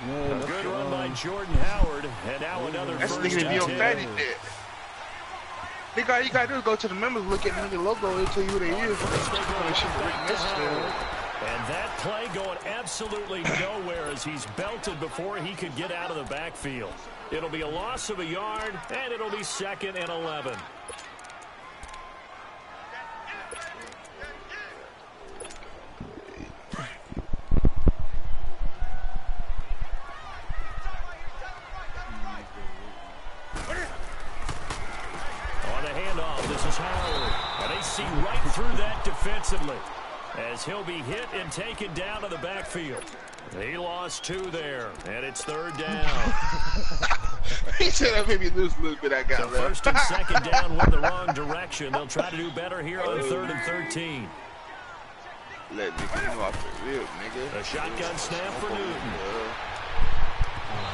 A good run by Jordan Howard, and now another That's first nigga to be on and fatty 10. there. Nigga, all you gotta do is go to the members, look at the nigga logo, it'll tell you who they is. And that play going absolutely nowhere as he's belted before he could get out of the backfield. It'll be a loss of a yard, and it'll be 2nd and 11. On the handoff, this is Howard. And they see right through that defensively, as he'll be hit and taken down to the backfield. He lost 2 there, and it's 3rd down. He said that made me lose a little bit. I got so left. 1st and 2nd down went the wrong direction. They'll try to do better here on 3rd and 13. Let nigga come off the rib, nigga. A shotgun snap for Newton.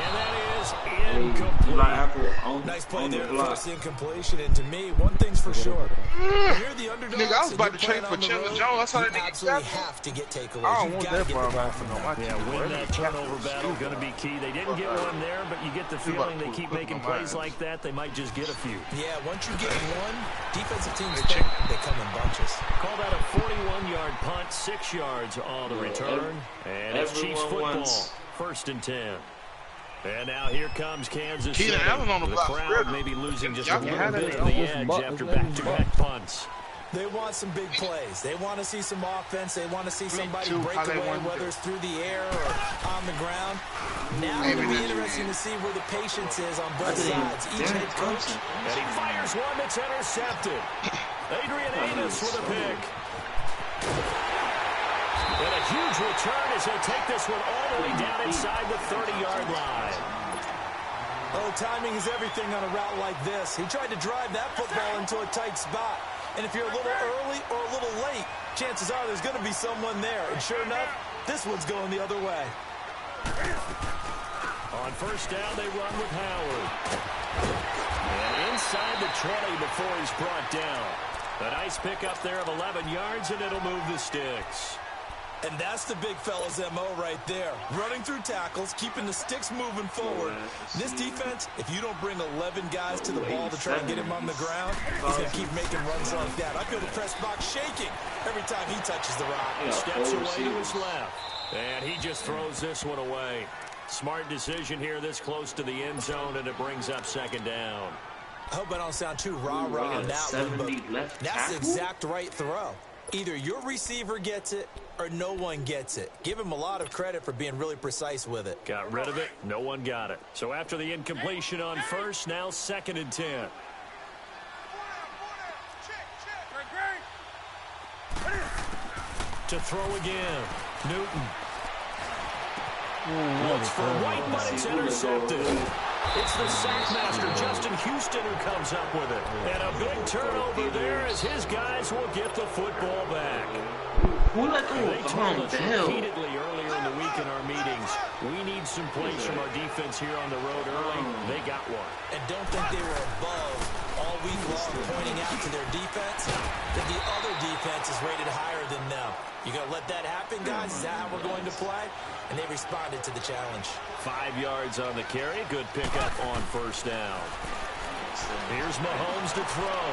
And that is incomplete. Nice play there, first incompletion. And to me, one thing's for sure. You're the underdog. Nigga, I was about to trade for Chandler Jones. I saw that nigga absolutely have to get takeaways. I don't want that far back from my team. Yeah, win that turnover battle going to be key. They didn't get one there, but you get the feeling they keep making plays like that. They might just get a few. Yeah, once you get one, defensive teams think they come in bunches. Call that a 41-yard punt, 6 yards on the return. And it's Chiefs football, 1st and 10. And now here comes Kansas City. The crowd may be losing just a little bit of the edge after back-to-back punts. They want some big plays. They want to see some offense. They want to see somebody break away, whether it's through the air or on the ground. Now it'll be interesting to see where the patience is on both sides. Each head coach. And he fires one that's intercepted. Adrian Amos with a pick. And a huge return as he'll take this one all the way down inside the 30-yard line. Oh, timing is everything on a route like this. He tried to drive that football into a tight spot. And if you're a little early or a little late, chances are there's going to be someone there. And sure enough, this one's going the other way. On 1st down, they run with Howard. And inside the 20 before he's brought down. A nice pickup there of 11 yards, and it'll move the sticks. And that's the big fella's MO right there. Running through tackles, keeping the sticks moving forward. This defense, if you don't bring 11 guys to the ball to try and get him on the ground, he's going to keep making runs like that. I feel the press box shaking every time he touches the rock. He steps away to his left. And he just throws this one away. Smart decision here this close to the end zone, and it brings up 2nd down. I hope I don't sound too rah-rah on that one, but that's the exact right throw. Either your receiver gets it or no one gets it. Give him a lot of credit for being really precise with it. Got rid of it. No one got it. So after the incompletion on 1st, now 2nd and 10. To throw again. Newton. Looks for White, but it's intercepted. It's the sackmaster, Justin Houston, who comes up with it. And a big turnover there as his guys will get the football back. They told us repeatedly earlier in the week in our meetings, we need some plays from our defense here on the road early. They got one. And don't think they were above all week long pointing out to their defense that the other defense is rated higher than them. You going to let that happen, guys? Is that how we're going to play? And they responded to the challenge. 5 yards on the carry. Good pickup on 1st down. Here's Mahomes to throw.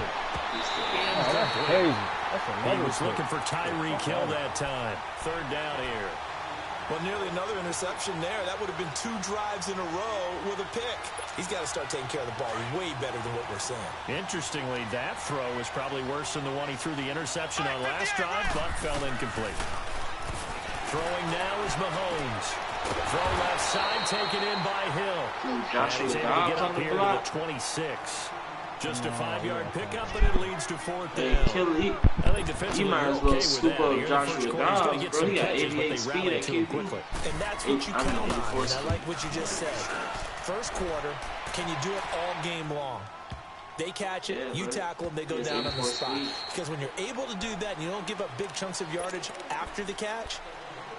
That's crazy. He was looking for Tyreek Hill that time. 3rd down here. Well, nearly another interception there. That would have been 2 drives in a row with a pick. He's got to start taking care of the ball way better than what we're seeing. Interestingly, that throw was probably worse than the one he threw the interception on last drive, but fell incomplete. Throwing now is Mahomes. Throw left side, taken in by Hill. And he's able to get up here to the 26. Just a 5-yard pickup, and it leads to 4th down. I think defensively they're okay with that. Here in the first quarter, he's going to get some catches, but they rally to him quickly. And that's what you count on, and I like what you just said. First quarter, can you do it all game long? They catch it, you tackle them, they go down on the spot. Because when you're able to do that and you don't give up big chunks of yardage after the catch,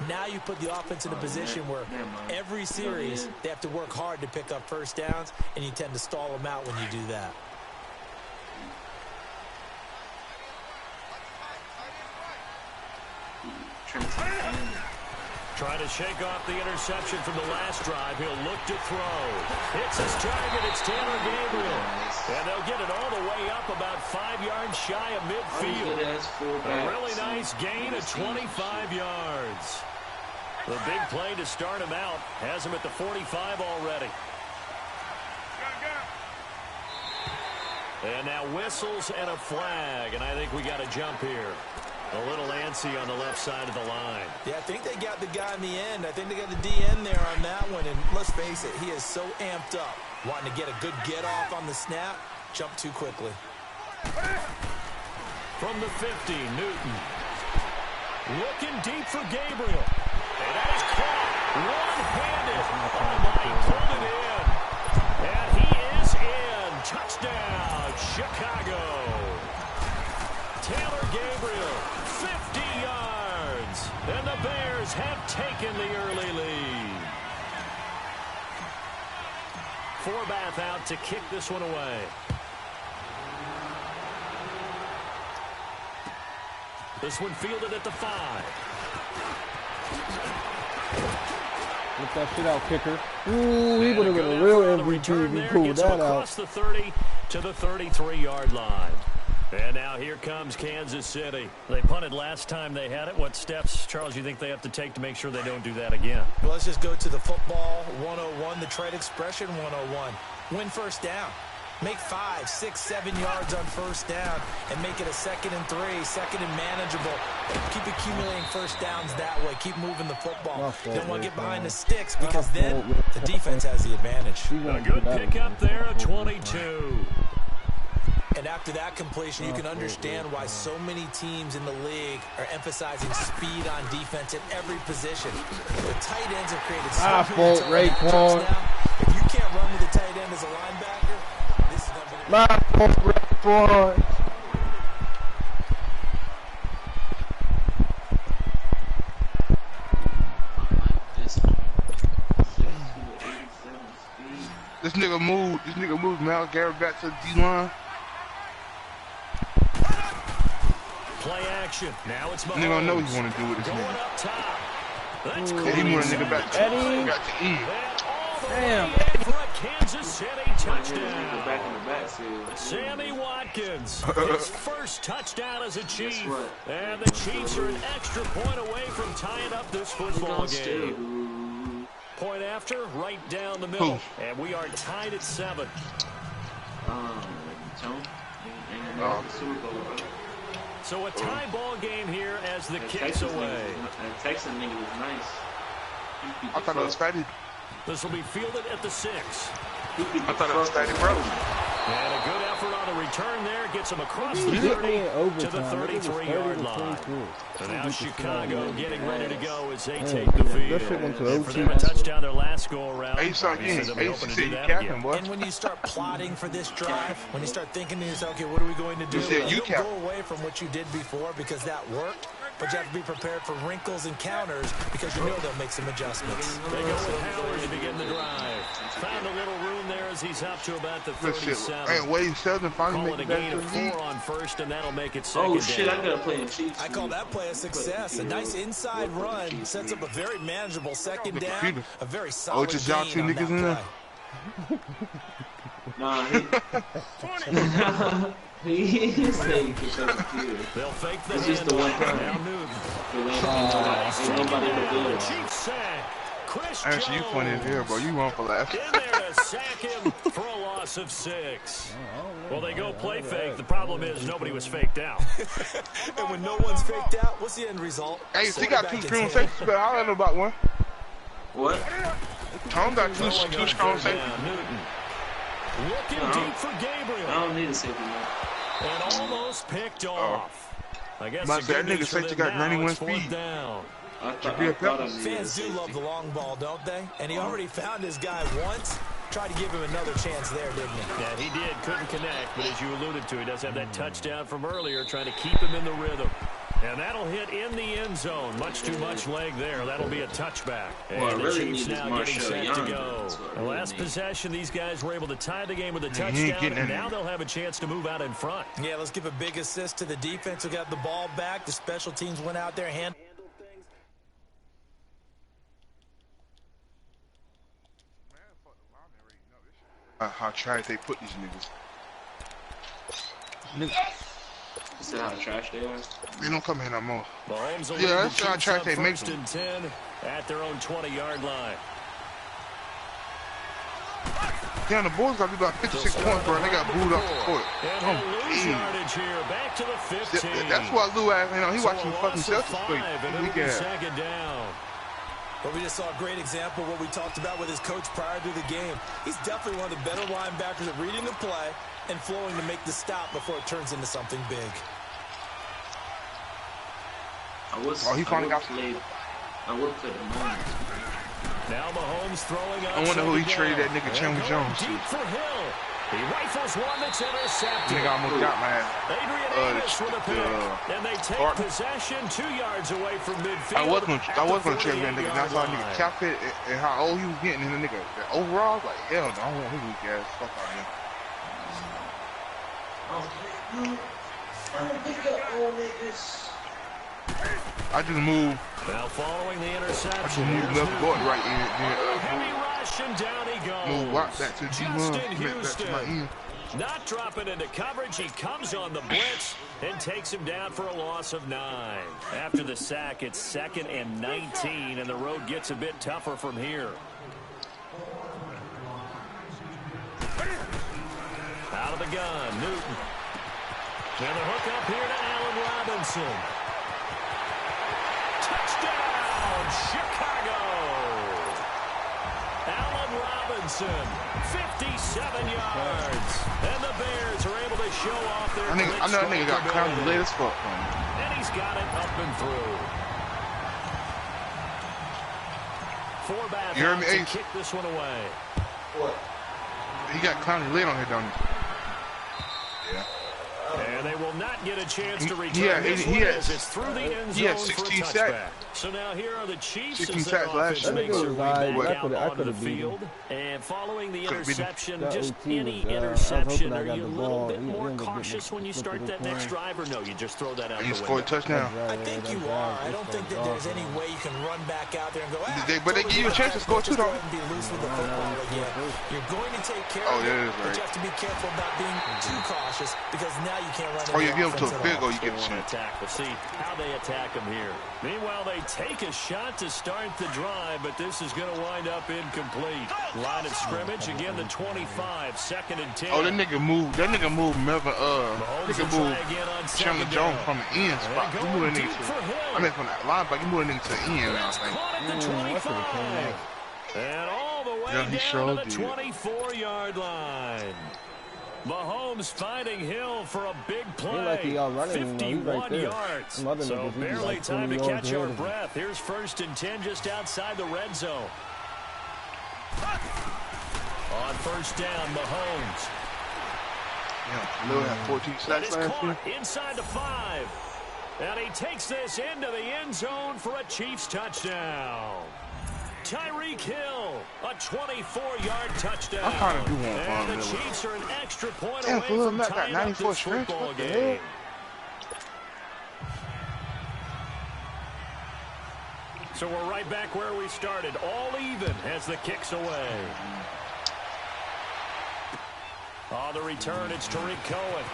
now you put the offense in a position where every series they have to work hard to pick up 1st downs, and you tend to stall them out when you do that. Trying to shake off the interception from the last drive. He'll look to throw. Hits his target. It's Taylor Gabriel. And they'll get it all the way up about 5 yards shy of midfield. A really nice gain of 25 yards. The big play to start him out has him at the 45 already. And now whistles and a flag, and I think we got a jump here. A little antsy on the left side of the line. Yeah, I think they got the guy in the end. I think they got the DN there on that one. And let's face it, he is so amped up, wanting to get a good get-off on the snap, jump too quickly. From the 50, Newton. Looking deep for Gabriel. And that is caught one-handed. Oh, my, he pulled it in. And he is in. Touchdown, Chicago. Taylor Gabriel, 50 yards. And the Bears have taken the early lead. Forbath out to kick this one away. This one fielded at the 5. Get that shit out, kicker. Ooh, he would have been a real MVP if he pulled that out. Across the 30 to the 33-yard line. And now here comes Kansas City. They punted last time they had it. What steps, Charles, you think they have to take to make sure they don't do that again? Well, let's just go to the football 101, the trade expression 101. Win first down. Make 5, 6, 7 yards on first down and make it a 2nd and 3, 2nd and manageable. Keep accumulating first downs that way. Keep moving the football. Don't want to get behind the sticks because then the defense has the advantage. A good pickup there at 22. And after that completion, you can understand why so many teams in the league are emphasizing speed on defense at every position. The tight ends have created so many touchdowns. If you can't run with the tight end as a linebacker, this is not going to be... My fault, Raekwon. This nigga moved. This nigga moved Myles Garrett back to the D-line. Play action. Now it's Mahomes. Nigga know what he want to do with this Going nigga. up top. That's cool. He want a nigga back to Eddie. back to E. Damn. For a Kansas City touchdown. Back in the backfield. Sammy Watkins, his first touchdown as a Chief. And the Chiefs are an extra point away from tying up this football game. Point after, right down the middle. And we are tied at 7. So a tie ball game here as the kicks away. Texas nigga was nice. I thought it was fatty. This will be fielded at the 6. I thought it was fatty, bro. And a good effort on the return there. Gets him across the 30 to the 33-yard line. And now Chicago getting ready to go as they take the field. And for them a touchdown their last go-around. And when you start plotting for this drive, when you start thinking to yourself, okay, what are we going to do? You don't go away from what you did before because that worked. But you have to be prepared for wrinkles and counters because you know they'll make some adjustments. They go with Howard to begin the drive. Found a little room there as he's up to about the 37. Hey, Wade Sheldon finally Call it a gain of 4 on first, and that'll make it second down. Oh, shit, I got to play in Chiefs. I call that play a success. A nice inside run sets up a very manageable second down. A very solid gain on that play. Nah, he is saying they'll fake the it's just the one time. Now nobody but Chiefs sack. Chris Actually, you funny as hell, bro. You wrong for laughing. In there to sack him for a loss of 6. Well, they go play fake. The problem is nobody was faked out. And when no one's faked out, what's the end result? Hey, he got 2 strong safeties, but I don't know about one. What? Tom got 2 strong safeties. Looking deep for Gabriel. I don't need a safety now. And almost picked off. I guess that nigga safety got 91 speed. Down. Fans do love the long ball, don't they? And he already found his guy once. Tried to give him another chance there, didn't he? Yeah, he did. Couldn't connect, but as you alluded to, he does have that touchdown from earlier, trying to keep him in the rhythm. And that'll hit in the end zone. Much too much leg there. That'll be a touchback. And the Chiefs now getting set to go. The last possession, these guys were able to tie the game with a touchdown, and now they'll have a chance to move out in front. Yeah, let's give a big assist to the defense who got the ball back. The special teams went out there, handled things. How trash they put these niggas. You said how trash they are? They don't come here no more. Mahomes will Yeah, lead that's the how Chiefs trash up they make first them. and 10 at their own 20-yard line. Damn, the Bulls got to do about 56 points, bro. And they got booed off the court. And he'll lose yardage here, back to the 15. That's why Lou asked, you know, he So watching a fucking loss of Celtics 5, play. and it'll be second down. But we just saw a great example of what we talked about with his coach prior to the game. He's definitely one of the better linebackers at reading the play and flowing to make the stop before it turns into something big. He finally got played. I would play the moment. Now Mahomes throwing up. I wonder who he traded that nigga Chandler Going Jones to. deep for Hill. He rifles one that's intercepted. Nigga almost got my ass. Adrian Amos with a pick. And they take possession 2 yards away from midfield. I was gonna trade that nigga. That's how nigga cap it and how old he was getting. And the nigga overall, like hell no, I don't want his weak ass. Fuck out of here. I just moved. Now following the interception. I just moved left guard right in. Heavy rush and down he goes. Move right back to the Justin back to my Houston. end. Not dropping into coverage. He comes on the blitz and takes him down for a loss of 9. After the sack, it's 2nd and 19, and the road gets a bit tougher from here. Out of the gun, Newton. And the hook up here to Allen Robinson. Touchdown, Chicago! Allen Robinson, 57 yards. And the Bears are able to show off their I know that nigga got clowned late as fuck. And he's got it up and through. 4 back You heard me, to Ace? kick this one away. He got clowned late on here, don't he? Yeah. And they will not get a chance to return Yeah, this he one had- as it's through the end he had zone for a 16 touchback. sacks. So now here are the Chiefs 16 as their sacks last offense year. makes their way back I out onto the beat him. field. And following the Could've beat him. interception, That just OT any was, I was interception, hoping I are got you a the little ball. bit He more ended up getting cautious when you flipped start to the that next corner. drive, or no, you just throw that out He the scored a window? touchdown. I think you are. I don't think that there's any way you can run back out there and go, But they give you a chance to score too, just go though. ahead and be loose with the football again. You're going to take care Oh, of yeah, it, that's but right. you have to be careful about being too cautious because now you can't run Oh, any you give him to offense a at field all. goal, you get a They want chance. to attack. We'll see how they attack him here. Meanwhile, they take a shot to start the drive, but this is going to wind up incomplete. Line of scrimmage, again, the 25, 2nd and 10. Oh, that nigga moved. That nigga moved Melvin. Mahomes Nigga will try moved again on Chandler second Jones down. from the end spot. And You moved that going nigga deep for to. Hill. I mean, from that linebacker, you moved that nigga to the end. I It's think. caught at the I should've came 25. And all the way Yeah, he down sure to the did. 24-yard line. Mahomes finding Hill for a big play. like he all running, you know, he's 51 right there. yards. Some other So niggas, he be barely like time to 20 catch yards our ahead of him. breath. Here's 1st and 10 just outside the red zone. On 1st down, Mahomes. Yeah, Lil had 14 That sacks is last year. caught inside the 5. And he takes this into the end zone for a Chiefs touchdown. Tyreek Hill, a 24-yard touchdown. I kinda do want And Von the Miller. Chiefs are an extra point Damn, away Khalil from Mack got tying up 94 this strength. football What the game. hell? So we're right back where we started, all even as the kick's away. On the return, it's Tariq Cohen.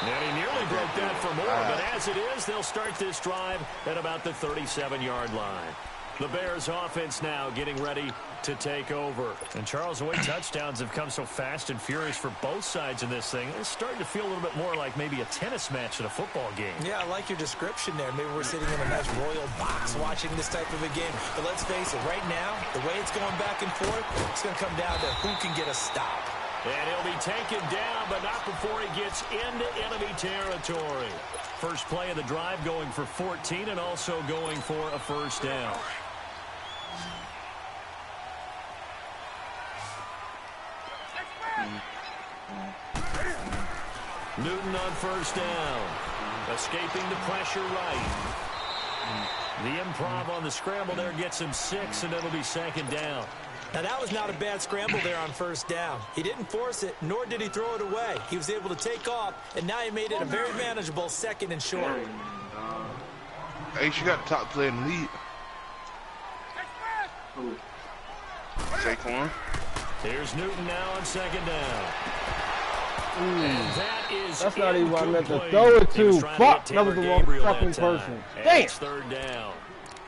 And he nearly broke that for more, but as it is, they'll start this drive at about the 37-yard line. The Bears offense now getting ready to take over. And Charles, the way touchdowns have come so fast and furious for both sides in this thing, it's starting to feel a little bit more like maybe a tennis match at a football game. Yeah, I like your description there. Maybe we're sitting in a nice royal box watching this type of a game. But let's face it, right now, the way it's going back and forth, it's going to come down to who can get a stop. And he'll be taken down, but not before he gets into enemy territory. First play of the drive going for 14 and also going for a 1st down. Newton on 1st down. Escaping the pressure right. The improv on the scramble there gets him 6, and it'll be 2nd down. Now, that was not a bad scramble there on 1st down. He didn't force it, nor did he throw it away. He was able to take off, and now he made it a very manageable 2nd and short. Hey, you got the top player in the league. Saquon. Here's Newton now on second down. And that's not even what I meant to throw it to. Fuck, that was the wrong fucking person. Damn. It's third down.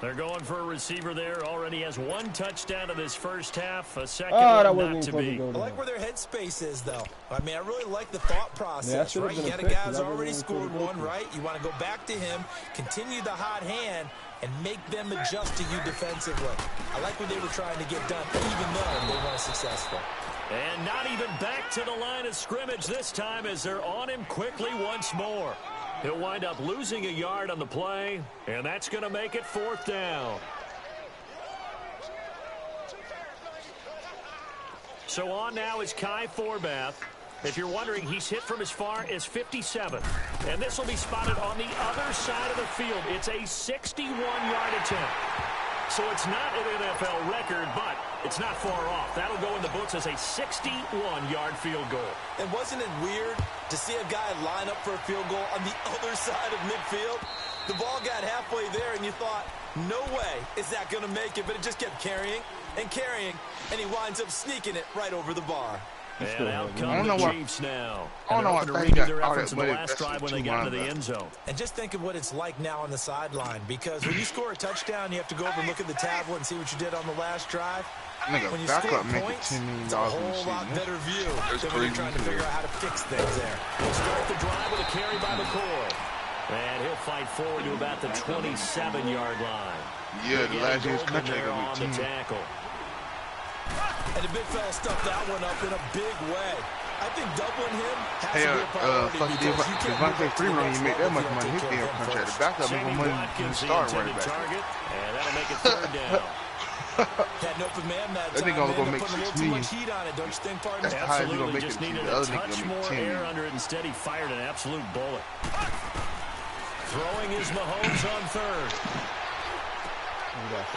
They're going for a receiver there. Already has one touchdown in this first half. A second one not to be. I like where their headspace is, though. I mean, I really like the thought process, right? You got a guy who's already scored one, right? You want to go back to him, continue the hot hand, and make them adjust to you defensively. I like what they were trying to get done, even though they weren't successful. And not even back to the line of scrimmage this time as they're on him quickly once more. He'll wind up losing a yard on the play, and that's going to make it fourth down. So on now is Kai Forbath. If you're wondering, he's hit from as far as 57. And this will be spotted on the other side of the field. It's a 61-yard attempt. So it's not an NFL record, but it's not far off. That'll go in the books as a 61-yard field goal. And wasn't it weird to see a guy line up for a field goal on the other side of midfield? The ball got halfway there, and you thought, no way is that going to make it, but it just kept carrying and carrying, and he winds up sneaking it right over the bar. And out come the Chiefs now. I don't know what they got their efforts in the last drive when they got into the end zone. And just think of what it's like now on the sideline, because when you score a touchdown, you have to go over and look at the tablet and see what you did on the last drive. When you score points, it's a whole lot better view than when you're trying to figure out how to fix things there. He'll start the drive with a carry by McCoy. And he'll fight forward to about the 27-yard line. Yeah, the last year's contract on the tackle. And the big fella stuffed that one up in a big way. I think doubling him has to be a priority because you can't Devontae Freeman, you make that much money, his damn contract. The backup make more money than the star right back. And that'll make it third down. Had an open man that time. That nigga only gonna make $6 million. Too much heat on it, don't you think, partner? Absolutely, just needed a touch more air under it. Instead, he fired an absolute bullet. Throwing is Mahomes on third.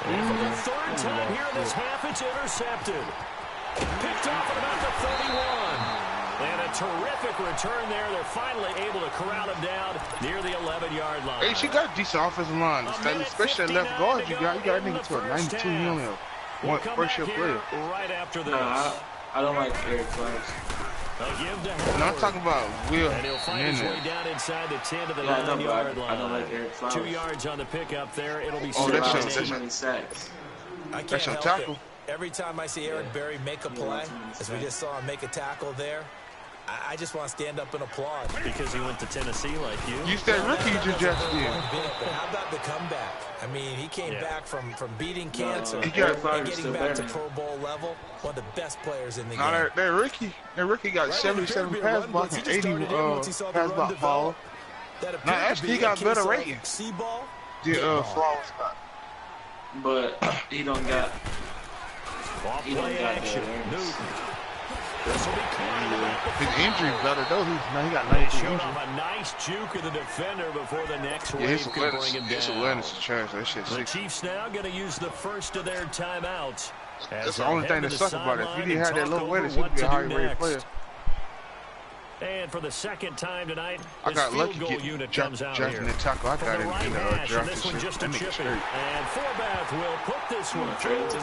And for the third time here in this half, it's intercepted. Picked off at about the 31. And a terrific return there. They're finally able to corral him down near the 11-yard line. Hey, she got a decent offensive line. Especially left guard you got. You got a nigga to a 92 million. One first-year player. Right after this. I don't like Eric Flowers. No, I'm talking about Will. And he'll find his way down inside the 10 to the 9-yard line. I don't like Eric Flowers. 2 yards on the pickup there. It'll be too many sacks. I can't help it. Every time I see Eric Berry make a play, as we just saw him make a tackle there, I just want to stand up and applaud. Because he went to Tennessee like you. You said rookie you just did. But how about the comeback? I mean, he came back from beating cancer and getting back to Pro Bowl level. One of the best players in the game. That rookie got 77 pass block and 80 pass block follow. Now, actually, he got better rating. C-ball? Yeah, Flowers got. But he don't got action. Newton. This will be his injury better though. He got 19 injury. A nice juke of the defender before the next wave could bring him down. His awareness is trash. That shit's sick. The Chiefs now going to use the first of their timeouts. That's the only thing that sucks about it. If he didn't have that little awareness, he'd be a high-rated player. And for the second time tonight, I got this lucky field goal unit comes out here. The tackle I got in the draft. This one just a chipping. And Forbath will put this one through.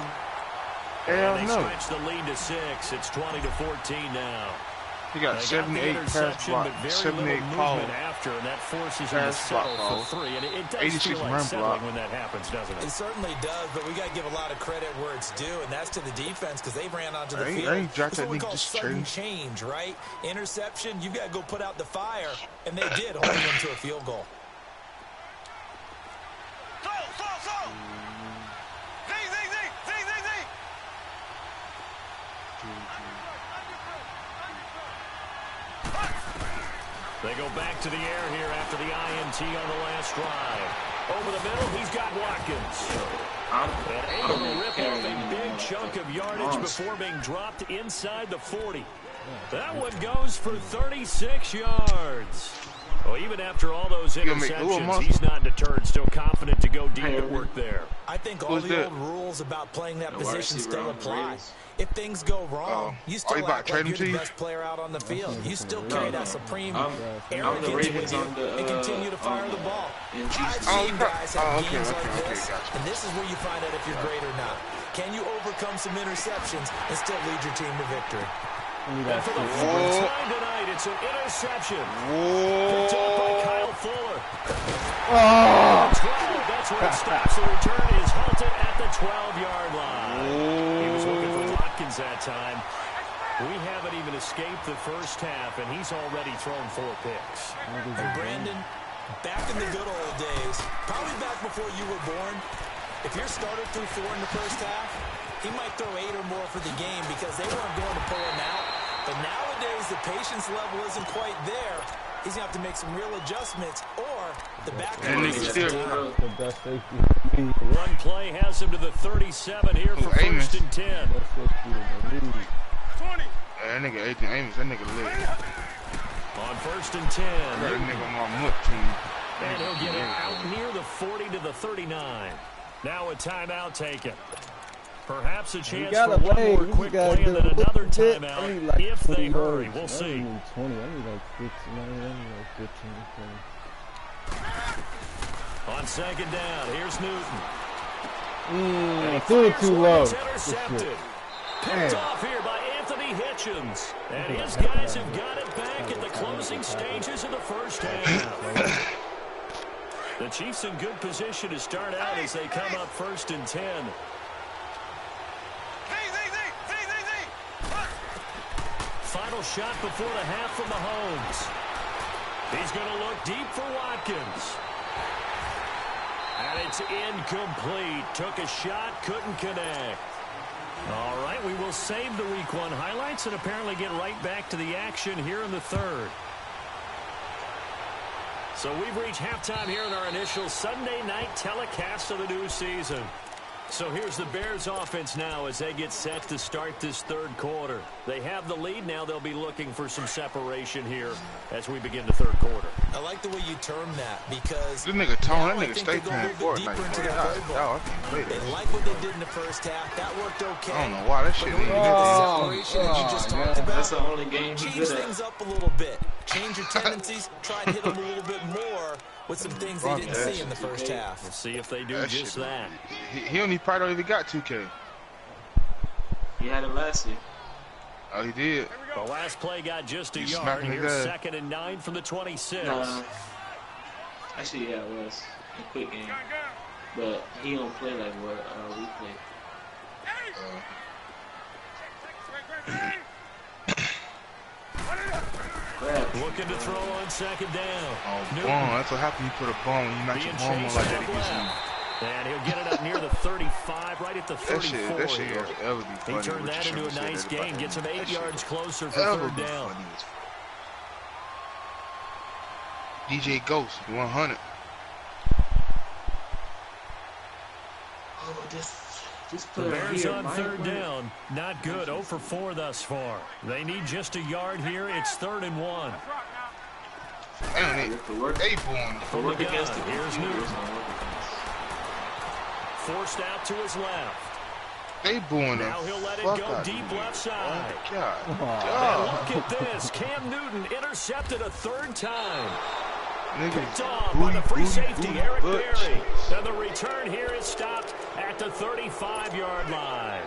Hell and no. They stretch the lead to 6. It's 20-14 now. He got 78 pass block, 78 call after, and that forces him to settle for 3. And it does feel like settling when that happens, doesn't it? It certainly does, but we got to give a lot of credit where it's due, and that's to the defense because they ran onto the field. It's what we call sudden change, right? Interception, you've got to go put out the fire, and they did, holding them to a field goal. They go back to the air here after the INT on the last drive. Over the middle, he's got Watkins. And able to rip off a big chunk of yardage before being dropped inside the 40. That one goes for 36 yards. Well, even after all those interceptions, he's not deterred, still confident to go deep at work there. I think all the old rules about playing that position still apply. If things go wrong, you still act like you're the best player out on the field. You still carry that supreme arrogance with you and continue to fire the ball. I've seen guys have games like this, and this is where you find out if you're great or not. Can you overcome some interceptions and still lead your team to victory? And for the fourth time tonight, it's an interception. Picked up by Kyle Fuller. Oh! 12, that's where it stops. The return is halted at the 12-yard line. He was looking for Watkins that time. We haven't even escaped the first half, and he's already thrown 4 picks. And Brandon, back in the good old days, probably back before you were born, if your starter threw 4 in the first half, he might throw 8 or more for the game because they weren't going to pull him out. But nowadays, the patience level isn't quite there. He's going to have to make some real adjustments, or the back end is still The best safety. One play has him to the 37 here for first and 10. Best safety in the league. That nigga Adrian Amos, that nigga lit. On first and 10. That nigga on my mutt team. And he'll get it out near the 40 to the 39. Now a timeout taken. Perhaps a chance for one more quick play and then another timeout like if they 20 hurry. yards. We'll see. I need 20. I need like 15. I need like 15. On second down, here's Newton. I threw it too low. It's intercepted. Picked off here by Anthony Hitchens. And his guys have got it back at the closing stages of the first half. The Chiefs in good position to start out as they come up first and 10. Final shot before the half from Mahomes. He's going to look deep for Watkins. And it's incomplete. Took a shot, couldn't connect. All right, we will save the Week 1 highlights and apparently get right back to the action here in the third. So we've reached halftime here in our initial Sunday night telecast of the new season. So here's the Bears offense now as they get set to start this third quarter. They have the lead. Now they'll be looking for some separation here as we begin the third quarter. I like the way you term that because This nigga Tone, that now I nigga think stay they go a playing little for bit it. Like, deeper into their I playbook. can't play They that. like what they did in the first half. That worked okay. I don't know why that shit But when ain't you get the good. separation that you just talked about, That's the only game he change good things at. up a little bit. Change your tendencies. Try and hit them a little bit more with some things they didn't see in the first half. We'll see if they do That just shit- that. He probably don't even got 2K. He had it last year. Oh, he did. The last play got just a He's yard. smacking his Here's ass. second and 9 from the 26. Actually, yeah, it was a quick game. But he don't play like what we play. Grab. Looking to throw on second down. Oh, Newton bomb. That's what happened. You put a bomb when you knock your being bomb chased like up that. It gets you. left. And he'll get it up near the 35, right at the 34 That shit here. ever be He funny. turned what that you into a trying to nice say game. Gets him 8 that shit yards closer for ever third be down. funny as DJ Ghost, 100. Oh, just The put it Bears here. on third down. Not good. 0 for 4 thus far. They need just a yard here. It's 3rd and 1. Damn it. Work They born. From the work against gun. the Here's Newton. Forced out to his left. They born. Now he'll let it Fuck go out deep of here. left side. Oh, God. And God. look at this. Cam Newton intercepted a 3rd time. Picked Niggas off by the free safety, Eric booty, Berry. And the return here is stopped at the 35-yard line.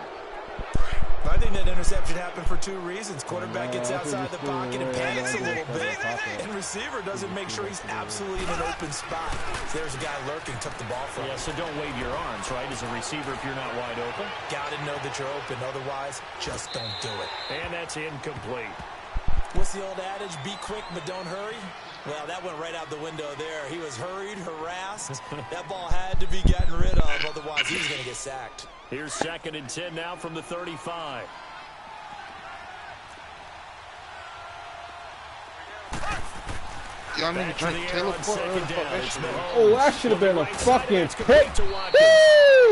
I think that interception happened for 2 reasons. Quarterback gets outside the pocket and panics a little bit. And receiver doesn't make sure he's absolutely in an open spot. So there's a guy lurking, took the ball from him. Yeah, so don't wave your arms, right, as a receiver if you're not wide open. Got to know that you're open. Otherwise, just don't do it. And that's incomplete. What's the old adage? Be quick, but don't hurry. Well, that went right out the window there. He was hurried, harassed. That ball had to be gotten rid of. Otherwise, he was going to get sacked. Here's 2nd and 10 now from the 35. Y'all need Back to to the drink air Taylor on Port. second down. That It's shit. Mahomes. Oh, that should have been a Right side, fucking it's complete pick. to Watkins.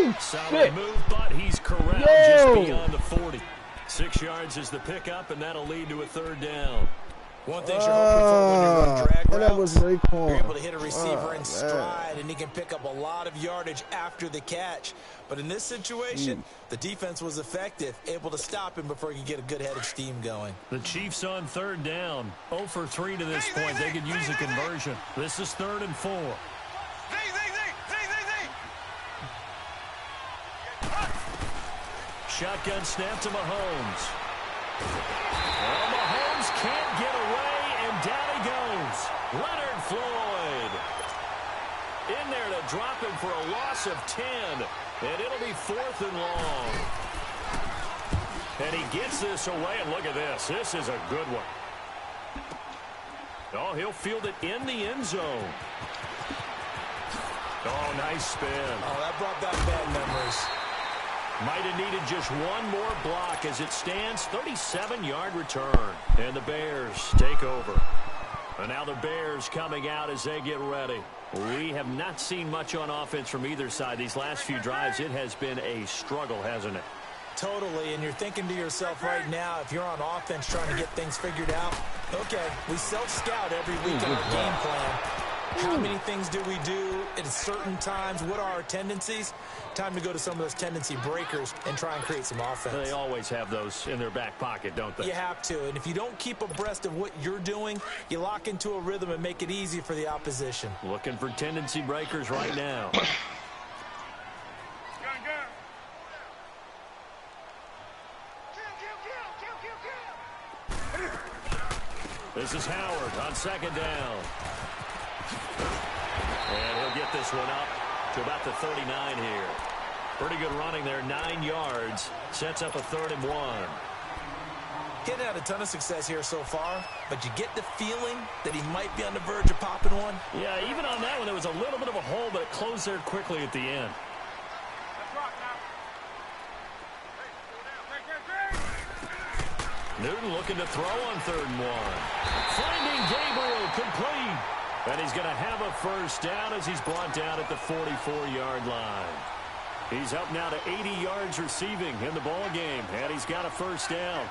Woo! Solid Shit. move, but he's corralled Yo. just beyond the 40. 6 yards is the pickup, and that'll lead to a 3rd down. One thing you're hoping for when you run drag and that was routes, Raekwon. you're able to hit a receiver in man. stride, and he can pick up a lot of yardage after the catch. But in this situation, the defense was effective, able to stop him before he could get a good head of steam going. The Chiefs on 3rd down. 0 for 3 to this point. They could use a conversion. This is 3rd and 4. Shotgun snap to Mahomes. Well, Mahomes can't get away, and down he goes. Leonard Floyd in there to drop him for a loss of 10, and it'll be 4th and long. And he gets this away, and look at this. This is a good one. Oh, he'll field it in the end zone. Oh, nice spin. Oh, that brought back bad memories. Might have needed just one more block. As it stands, 37-yard return. And the Bears take over. And now the Bears coming out as they get ready. We have not seen much on offense from either side. These last few drives, it has been a struggle, hasn't it? Totally, and you're thinking to yourself right now, if you're on offense trying to get things figured out, okay, we self-scout every week in our game plan. How many things do we do at certain times? What are our tendencies? Time to go to some of those tendency breakers and try and create some offense. They always have those in their back pocket, don't they? You have to, and if you don't keep abreast of what you're doing, you lock into a rhythm and make it easy for the opposition. Looking for tendency breakers right now. This is Howard on 2nd down. And he'll get this one up to about the 39 here. Pretty good running there, 9 yards. Sets up a 3rd and 1. Getting had a ton of success here so far, but you get the feeling that he might be on the verge of popping one. Yeah, even on that one, there was a little bit of a hole, but it closed there quickly at the end. Newton looking to throw on 3rd and 1. Finding Gabriel complete. And he's going to have a first down as he's brought down at the 44-yard line. He's up now to 80 yards receiving in the ball game, and he's got a first down.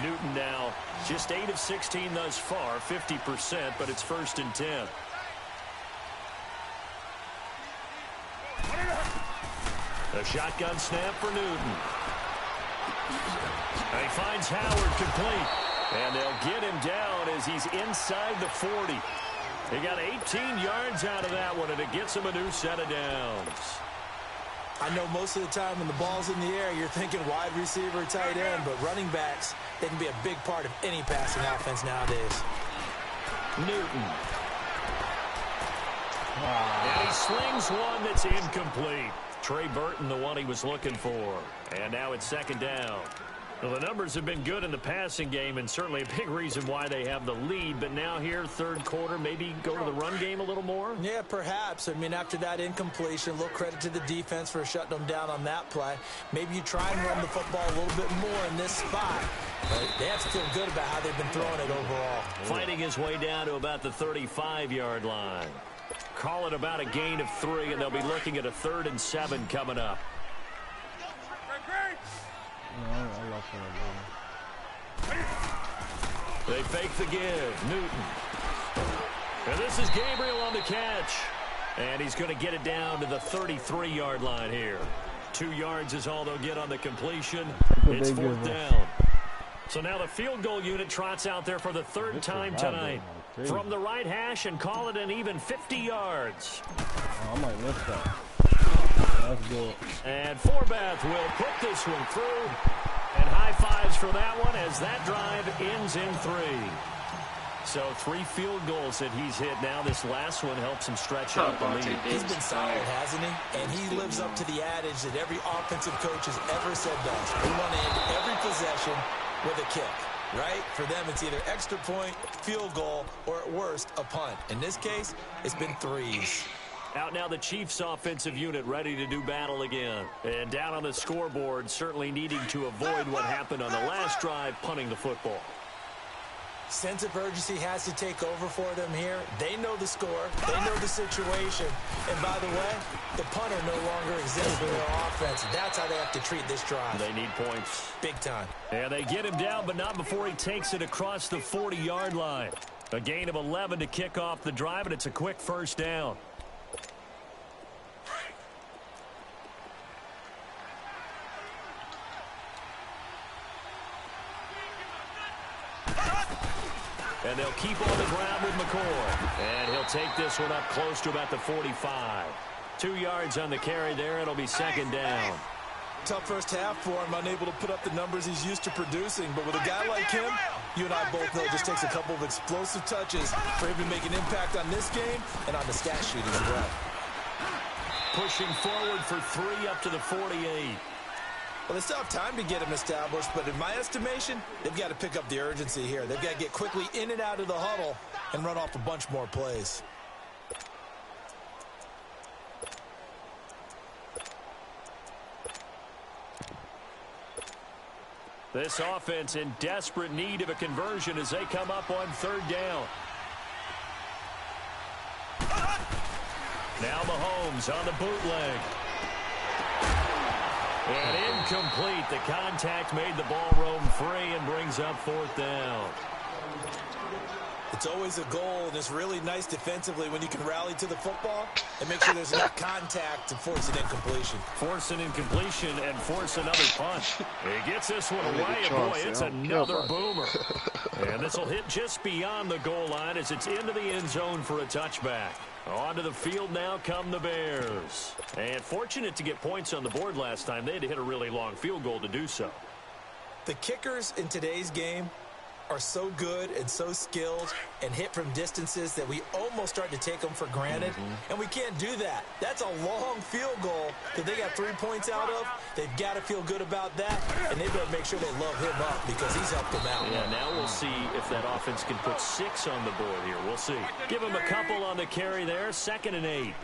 Newton now just 8 of 16 thus far, 50%, but it's 1st and 10. A shotgun snap for Newton. And he finds Howard complete. And they'll get him down as he's inside the 40. He got 18 yards out of that one, and it gets him a new set of downs. I know most of the time when the ball's in the air, you're thinking wide receiver, tight end, but running backs, they can be a big part of any passing offense nowadays. Newton. And he slings one that's incomplete. Trey Burton, the one he was looking for. And now it's 2nd down. Well, the numbers have been good in the passing game, and certainly a big reason why they have the lead. But now here, 3rd quarter, maybe go to the run game a little more? Yeah, perhaps. I mean, after that incompletion, a little credit to the defense for shutting them down on that play. Maybe you try and run the football a little bit more in this spot. But they have to feel good about how they've been throwing it overall. Fighting his way down to about the 35-yard line. Call it about a gain of 3, and they'll be looking at a 3rd and 7 coming up. They fake the give. Newton. And this is Gabriel on the catch. And he's going to get it down to the 33-yard line here. 2 yards is all they'll get on the completion. It's 4th down. So now the field goal unit trots out there for the 3rd time tonight. From the right hash and call it an even 50 yards. Oh, I might miss that. That's good. And Forbath will put this one through. And high fives for that one as that drive ends in 3. So 3 field goals that he's hit now. This last one helps him stretch out the lead. He's been solid, hasn't he? And he lives up to the adage that every offensive coach has ever said does. We want to end every possession with a kick, right? For them, it's either extra point, field goal, or at worst, a punt. In this case, it's been 3s. Out now the Chiefs offensive unit ready to do battle again. And down on the scoreboard, certainly needing to avoid what happened on the last drive, punting the football. Sense of urgency has to take over for them here. They know the score. They know the situation. And by the way, the punter no longer exists in their offense. That's how they have to treat this drive. They need points. Big time. And they get him down, but not before he takes it across the 40-yard line. A gain of 11 to kick off the drive, and it's a quick first down. And they'll keep on the ground with McCoy. And he'll take this one up close to about the 45. 2 yards on the carry there. It'll be 2nd down. Tough first half for him, unable to put up the numbers he's used to producing. But with a guy like him, you and I both know it just takes a couple of explosive touches for him to make an impact on this game and on the stat sheet as well. Pushing forward for 3 up to the 48. Well, they still have time to get him established, but in my estimation, they've got to pick up the urgency here. They've got to get quickly in and out of the huddle and run off a bunch more plays. This offense in desperate need of a conversion as they come up on 3rd down. Now Mahomes on the bootleg. And incomplete. The contact made the ball roam free and brings up 4th down. It's always a goal, and it's really nice defensively when you can rally to the football and make sure there's enough contact to force an incompletion. Force an incompletion and force another punt. He gets this one away, and boy, it's another boomer. And this will hit just beyond the goal line as it's into the end zone for a touchback. Onto the field now come the Bears. And fortunate to get points on the board last time. They had to hit a really long field goal to do so. The kickers in today's game are so good and so skilled and hit from distances that we almost start to take them for granted. And we can't do that. That's a long field goal that they got 3 points out of. They've got to feel good about that, and they better make sure they love him up because he's helped them out. Yeah, now we'll see if that offense can put 6 on the board here. We'll see. Give him a couple on the carry there. 2nd and 8.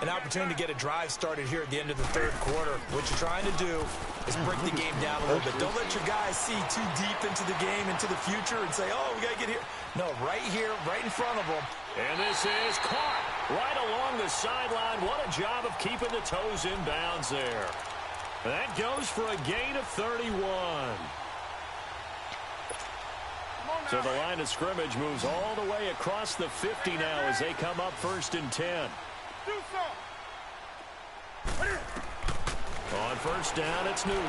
An opportunity to get a drive started here at the end of the 3rd quarter. What you're trying to do is break the game down a little bit. Don't let your guys see too deep into the game, into the future, and say, oh, we got to get here. No, right here, right in front of them. And this is caught right along the sideline. What a job of keeping the toes in bounds there. That goes for a gain of 31. So the line of scrimmage moves all the way across the 50 now as they come up 1st and 10. On 1st down, it's Newton.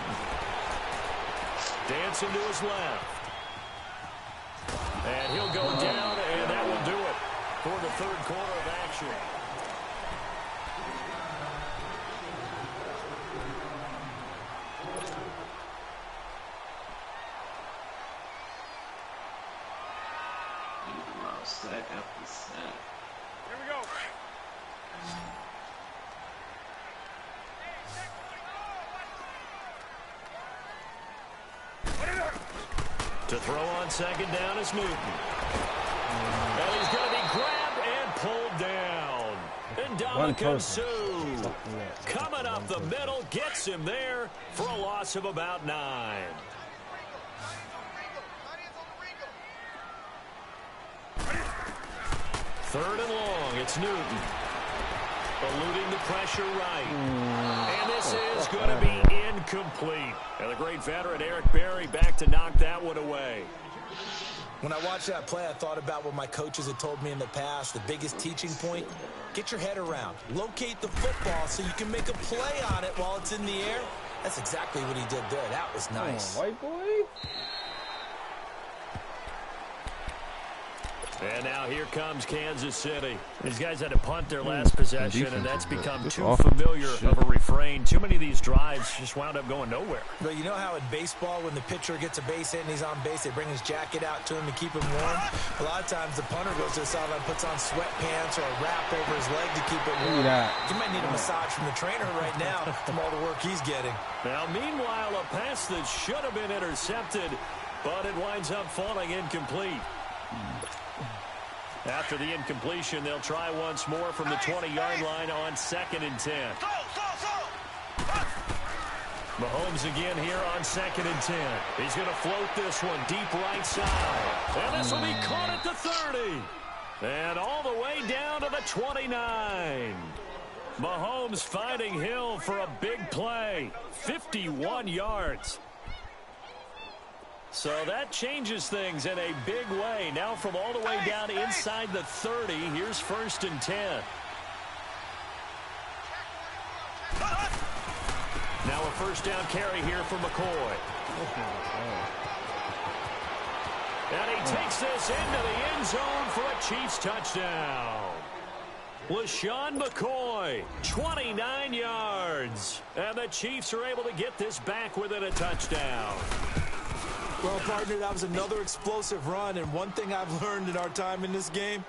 Dancing to his left. And he'll go down, and that will do it for the 3rd quarter of action. Sack after sack. Here we go. To throw on 2nd down is Newton. And he's going to be grabbed and pulled down. And Ndamukong Suh coming up the middle, gets him there for a loss of about 9. Third and long, it's Newton. Eluding the pressure right. And this is going to be incomplete. And the great veteran Eric Berry back to knock that one away. When I watched that play, I thought about what my coaches had told me in the past. The biggest teaching point, get your head around. Locate the football so you can make a play on it while it's in the air. That's exactly what he did there. That was nice. White boy. And now here comes Kansas City. These guys had to punt their last possession, and that's become too familiar of a refrain. Too many of these drives just wound up going nowhere. But you know how in baseball, when the pitcher gets a base hit and he's on base, they bring his jacket out to him to keep him warm? A lot of times the punter goes to the sideline, puts on sweatpants or a wrap over his leg to keep it warm. You might need a massage from the trainer right now from all the work he's getting. Now, meanwhile, a pass that should have been intercepted, but it winds up falling incomplete. After the incompletion, they'll try once more from the 20-yard line on 2nd and 10. Mahomes again here on 2nd and 10. He's going to float this one deep right side. And this will be caught at the 30. And all the way down to the 29. Mahomes finding Hill for a big play. 51 yards. So that changes things in a big way. Now from all the way down inside the 30, here's 1st and 10. Now a 1st down carry here for McCoy. And he takes this into the end zone for a Chiefs touchdown. LaShawn McCoy McCoy, 29 yards. And the Chiefs are able to get this back within a touchdown. Well, partner, that was another explosive run, and one thing I've learned in our time in this game,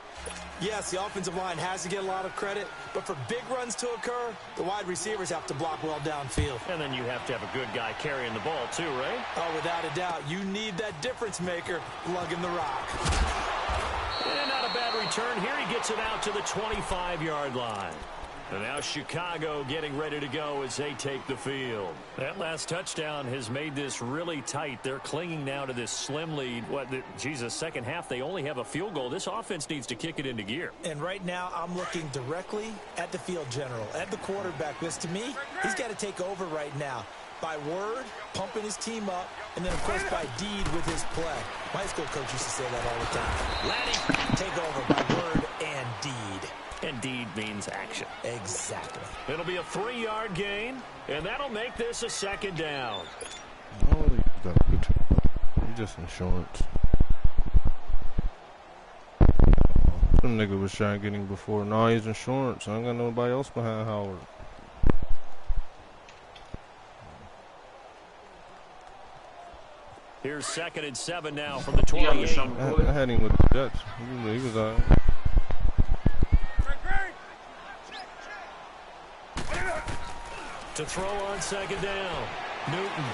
yes, the offensive line has to get a lot of credit, but for big runs to occur, the wide receivers have to block well downfield. And then you have to have a good guy carrying the ball too, right? Oh, without a doubt. You need that difference maker lugging the rock. And not a bad return here. He gets it out to the 25-yard line. And now Chicago getting ready to go as they take the field. That last touchdown has made this really tight. They're clinging now to this slim lead. Second half, they only have a field goal. This offense needs to kick it into gear. And right now, I'm looking directly at the field general, at the quarterback, because to me, he's got to take over right now. By word, pumping his team up, and then, of course, by deed with his play. My high school coach used to say that all the time. Laddie, take over by word and deed. And deed means action. Exactly. It'll be a 3-yard gain, and that'll make this a second down. Oh, you got a good. He's just insurance. Some nigga was trying to get him before. No, he's insurance. I ain't got nobody else behind Howard. Here's 2nd and 7 now from the 28. I had him with the Jets. He was all right. To throw on 2nd down. Newton.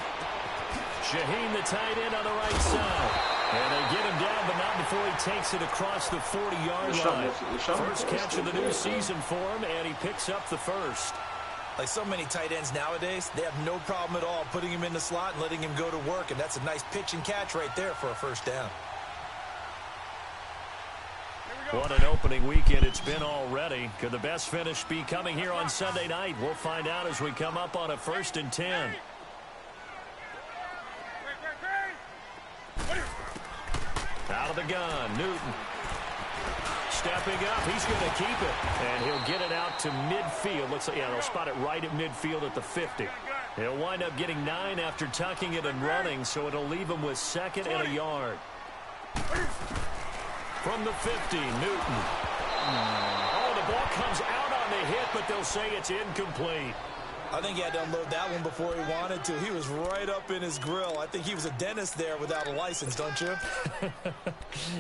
Shaheen, the tight end, on the right side. And they get him down, but not before he takes it across the 40-yard line. First catch of the new season for him, and he picks up the first. Like so many tight ends nowadays, they have no problem at all putting him in the slot and letting him go to work, and that's a nice pitch and catch right there for a first down. What an opening weekend it's been already. Could the best finish be coming here on Sunday night? We'll find out as we come up on a 1st and 10. Out of the gun, Newton. Stepping up, he's going to keep it. And he'll get it out to midfield. Looks like, they'll spot it right at midfield at the 50. He'll wind up getting 9 after tucking it and running, so it'll leave him with 2nd and a yard. From the 50, Newton. Oh, the ball comes out on the hit, but they'll say it's incomplete. I think he had to unload that one before he wanted to. He was right up in his grill. I think he was a dentist there without a license, don't you?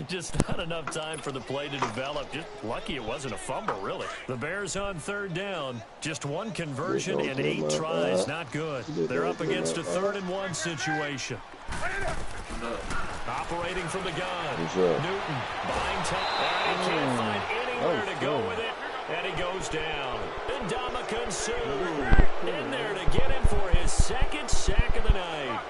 Just not enough time for the play to develop. Just lucky it wasn't a fumble, really. The Bears on 3rd down. Just 1 conversion and 8 tries. Not good. They're up against a 3rd and 1 situation. Operating from the gun. Newton buying time. And he can't find anywhere to go with it. And he goes down. And Ndamukong Suh in there to get him for his 2nd sack of the night.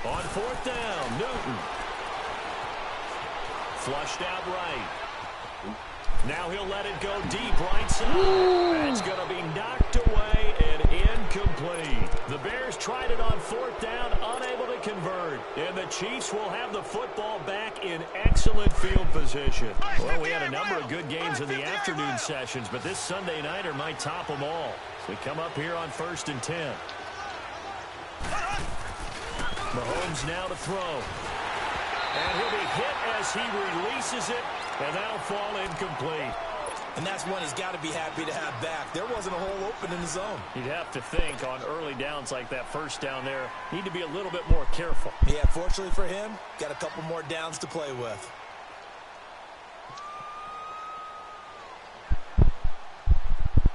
On 4th down, Newton. Flushed out right. Now he'll let it go deep right side. It's going to be knocked away and incomplete. The Bears tried it on 4th down, unable to convert. And the Chiefs will have the football back in excellent field position. Well, we had a number of good games in the afternoon sessions, but this Sunday nighter might top them all. So we come up here on 1st and 10. Mahomes now to throw. And he'll be hit as he releases it, and that'll fall incomplete. And that's one he's got to be happy to have back. There wasn't a hole open in the zone. You'd have to think on early downs like that, 1st down there, need to be a little bit more careful. Yeah, fortunately for him, got a couple more downs to play with.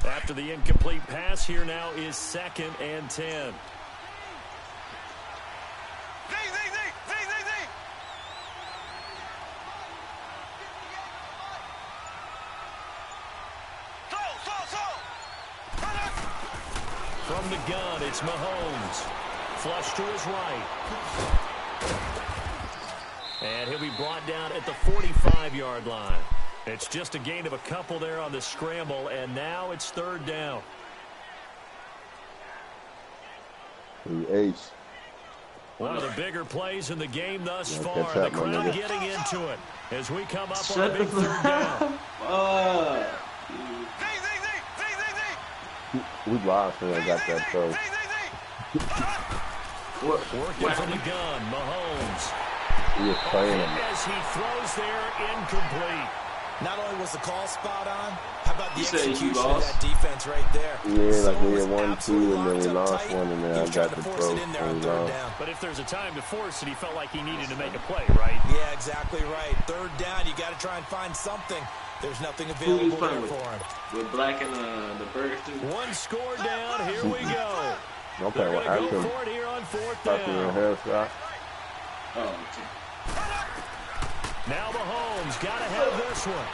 After the incomplete pass, here now is 2nd and 10. From the gun, it's Mahomes. Flush to his right. And he'll be brought down at the 45-yard line. It's just a gain of a couple there on the scramble, and now it's 3rd down. Ace. One of the bigger plays in the game thus far. The crowd getting into it as we come up on a big 3rd down. We lost when I got that throw. Working from the gun, Mahomes. He was playing him. As he throws there, incomplete. Not only was the call spot on, how about the execution of lost? that defense right there? Yeah, like we was had 1-2, absolutely and then we locked up lost tight. one, and then He I was got trying the to force throw, it in there on and we third lost. down. But if there's a time to force it, he felt like he needed to make a play, right? Yeah, exactly right. Third down, you got to try and find something. There's nothing available there for him. With Black and the Burger too. One score down. Here we go. Okay, They're well, going to go Hakim, for it here on fourth Hakim and down. Harris shot. Oh, okay. Now Mahomes got to have this one.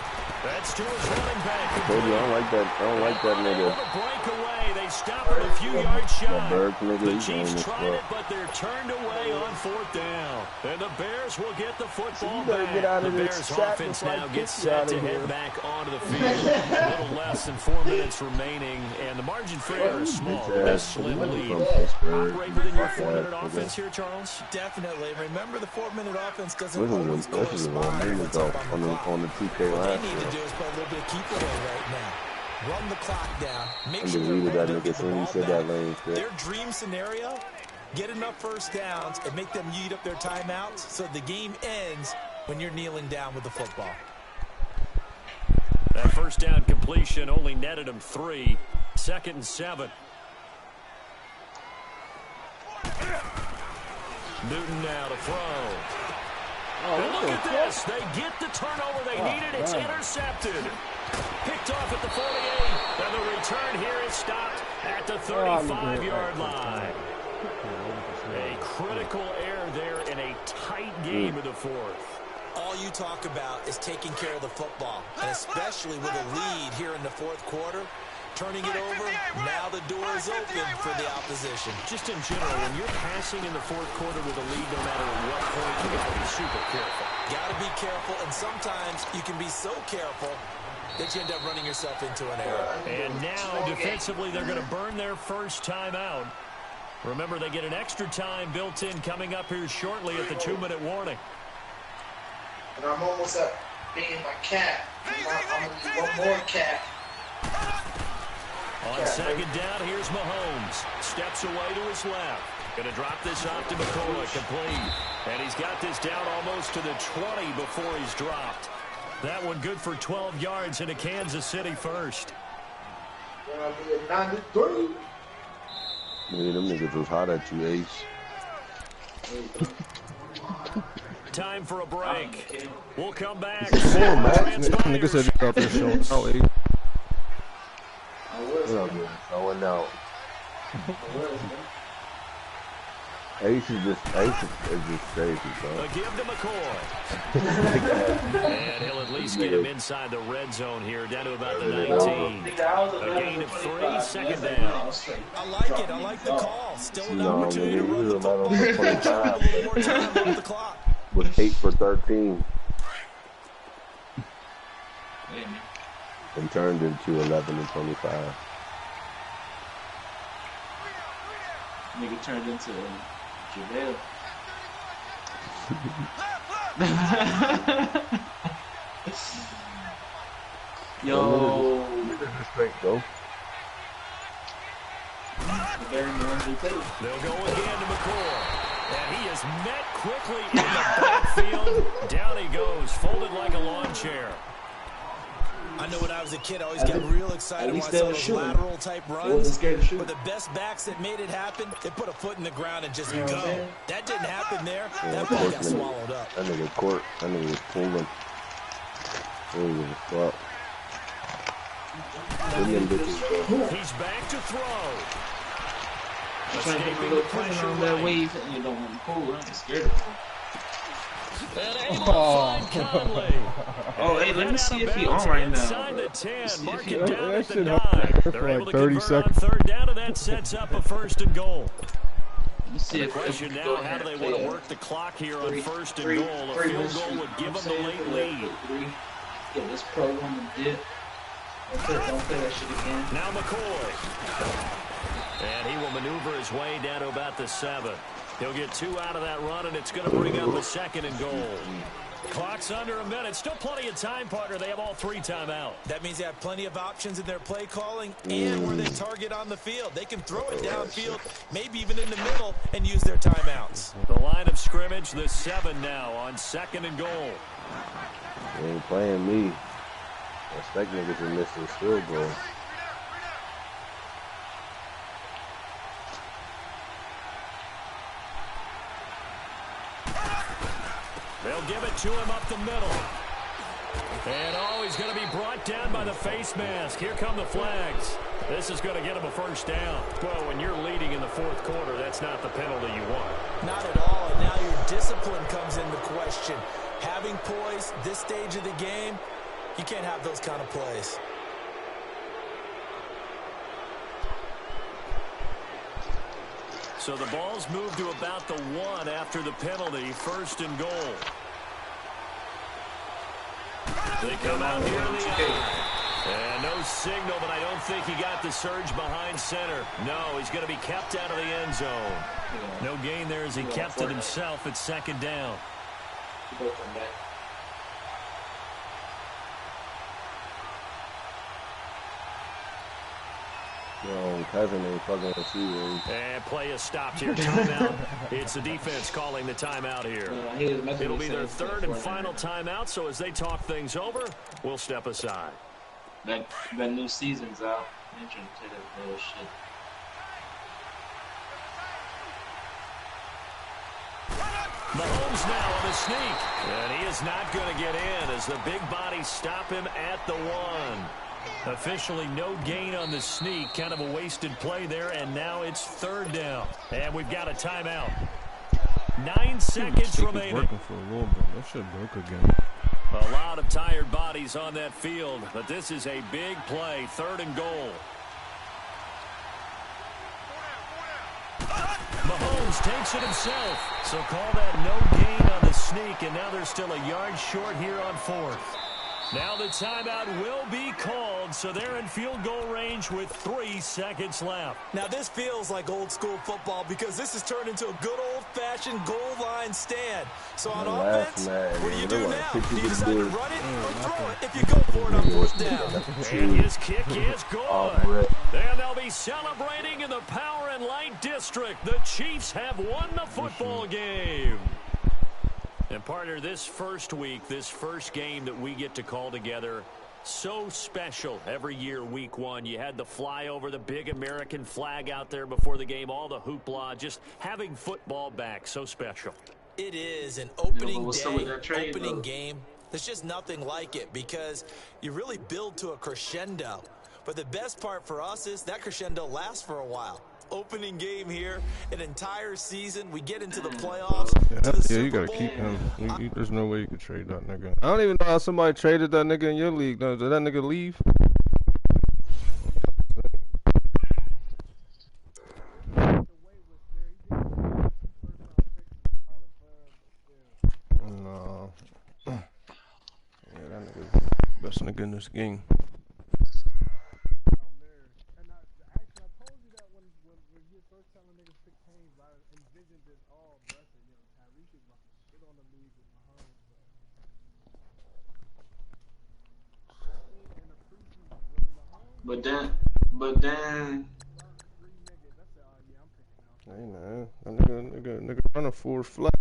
That's to his running back. Told you, I don't like that. I don't like that Able nigga. to break away. They stop it a few yards That shy. Bird nigga, The he's on Chiefs this tried it, fuck. but they're turned away on fourth down. And the Bears will get the football You better back. get out The of this Bears sack offense before I now kick gets you set out to of head here. back onto the field. A little less than 4 minutes remaining, and the margin for error is small. A slim lead. Operate within your 4-minute offense here, Charles? Definitely. Remember, the 4-minute offense doesn't This always is a correspond with what's up on on the the clock. on the 2K What last they need to do year. is play a little bit of keep away right now. Run the clock down. Make I sure they're deleted ready that to nigga get as the soon as ball he said that back. lane shit. Their dream scenario, get enough first downs and make them eat up their timeouts so the game ends when you're kneeling down with the football. That first down completion only netted him 3. 2nd and 7. Newton now to throw. And look at this. They get the turnover they needed. It's intercepted. Picked off at the 48. And the return here is stopped at the 35-yard line. A critical error there in a tight game of the fourth. All you talk about is taking care of the football, and especially with a lead here in the fourth quarter. Turning it over, now the door is open for the opposition. Just in general, when you're passing in the fourth quarter with a lead, no matter what point, you got to be super careful. Got to be careful, and sometimes you can be so careful that you end up running yourself into an error. And now, defensively, they're going to burn their first timeout. Remember, they get an extra time built in coming up here shortly at the 2-minute warning. And I'm almost at being my cat. I'm going to need one more cat. On second down, here's Mahomes. Steps away to his left. Going to drop this off to McCoy, complete. And he's got this down almost to the 20 before he's dropped. That one good for 12 yards into Kansas City first. Gonna be a 93. Man, them niggas was hot at you, Ace. Time for a break. We'll come back. Nigga said you out there showing out, eight. I went out. Ace is just crazy, bro. A give to McCoy. And he'll at least get him inside the red zone here, down to about the 19. A gain of 3, 2nd down. I like it. I like the call. Still an No, opportunity to man, run the this is 11 football. for 25. A little more time on the clock. With 8 for 13. And turned into 11 and 25. Nigga turned into JaVale. Yo. Straight, though. They'll go again to McCoy. And he is met quickly in the backfield. Down he goes, folded like a lawn chair. I know when I was a kid, I always got real excited when I they saw were those shooting. lateral type They runs. wasn't scared to shoot. But the best backs that made it happen, they put a foot in the ground and just go. That didn't happen there. Yeah, That of ball course, got nigga. swallowed up. That nigga court. That nigga was pulling. Fuck. He's back to throw. Trying to get a Escaping little the pressure pressure on that right. wave, and you don't want to pull. I'm scared of it. And able to find Conley. Oh, hey, let me And see out of if he bounds on right now. Inside the 10, see mark if he it on. down That at the shit 9. happened for They're like able to 30 convert on seconds. 3rd down, and that sets up a 1st and goal. Let's see The if question we now, go how ahead do they and want to play work the clock here on three- 1st and three- goal? A three field minutes. goal would give them the late Saying lead. three. Get this program and dip. Don't play that shit again. Now McCoy. And he will maneuver his way down to about the 7. He'll get 2 out of that run, and it's going to bring up a 2nd and goal. Clock's under a minute. Still plenty of time, partner. They have all 3 timeouts. That means they have plenty of options in their play calling and where they target on the field. They can throw it downfield, maybe even in the middle, and use their timeouts. The line of scrimmage, the 7 now on 2nd and goal. They ain't playing me. I expect niggas to miss this field goal. They'll give it to him up the middle. And he's going to be brought down by the face mask. Here come the flags. This is going to get him a first down. Well, when you're leading in the 4th quarter, that's not the penalty you want. Not at all. And now your discipline comes into question. Having poise this stage of the game, you can't have those kind of plays. So the ball's moved to about the 1 after the penalty. 1st and goal. They come out near the eye. And no signal, but I don't think he got the surge behind center. No, he's going to be kept out of the end zone. No gain there as he kept it himself at 2nd down. Yo, cousin ain't fucking receiving. And play is stopped here. Timeout. It's the defense calling the timeout here. It'll be their 3rd and final timeout, so as they talk things over, we'll step aside. That new season's out. They're trying to take that little shit. Mahomes now on the sneak. And he is not going to get in as the big bodies stop him at the 1. Officially no gain on the sneak. Kind of a wasted play there, and now it's 3rd down. And we've got a timeout. 9 seconds remaining. Working for a little bit. That shit broke again. A lot of tired bodies on that field, but this is a big play. 3rd and goal. Mahomes takes it himself. So call that no gain on the sneak, and now they're still a yard short here on 4th. Now the timeout will be called, so they're in field goal range with 3 seconds left. Now this feels like old school football because this has turned into a good old-fashioned goal line stand. So on offense, what do you do now? Do you decide to run it or throw it if you go for it on 4th down? And his kick is good. And they'll be celebrating in the Power and Light District. The Chiefs have won the football game. And, partner, this first week, this first game that we get to call together, so special every year, week 1. You had the flyover, the big American flag out there before the game, all the hoopla, just having football back, so special. It is an opening day, opening game. There's just nothing like it because you really build to a crescendo. But the best part for us is that crescendo lasts for a while. Opening game here, an entire season. We get into the playoffs. Yeah, you gotta keep him. There's no way you could trade that nigga. I don't even know how somebody traded that nigga in your league. Did that nigga leave? No. Yeah, that nigga best nigga in this game. But then. Hey man, that nigga run a 4 flat.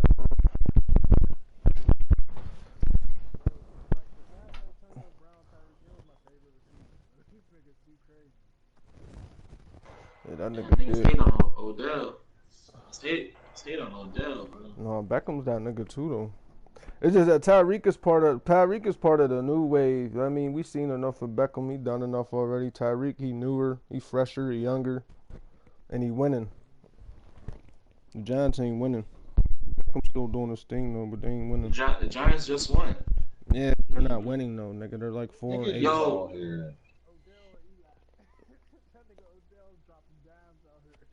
Yeah, that nigga did. Stayed on Odell. Stayed on Odell, bro. No, Beckham's that nigga too though. It's just that Tyreek is part of the new wave. I mean, we seen enough of Beckham. He done enough already. Tyreek, he newer, he fresher, he younger, and he winning. The Giants ain't winning. Beckham's still doing his thing though, but they ain't winning. The Giants just won. Yeah, they're not winning though, nigga. They're like 4-8. Yo,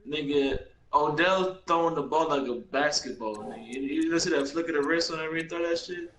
nigga. Odell throwing the ball like a basketball. Nigga. You listen to that flick of the wrist whenever he throw that shit?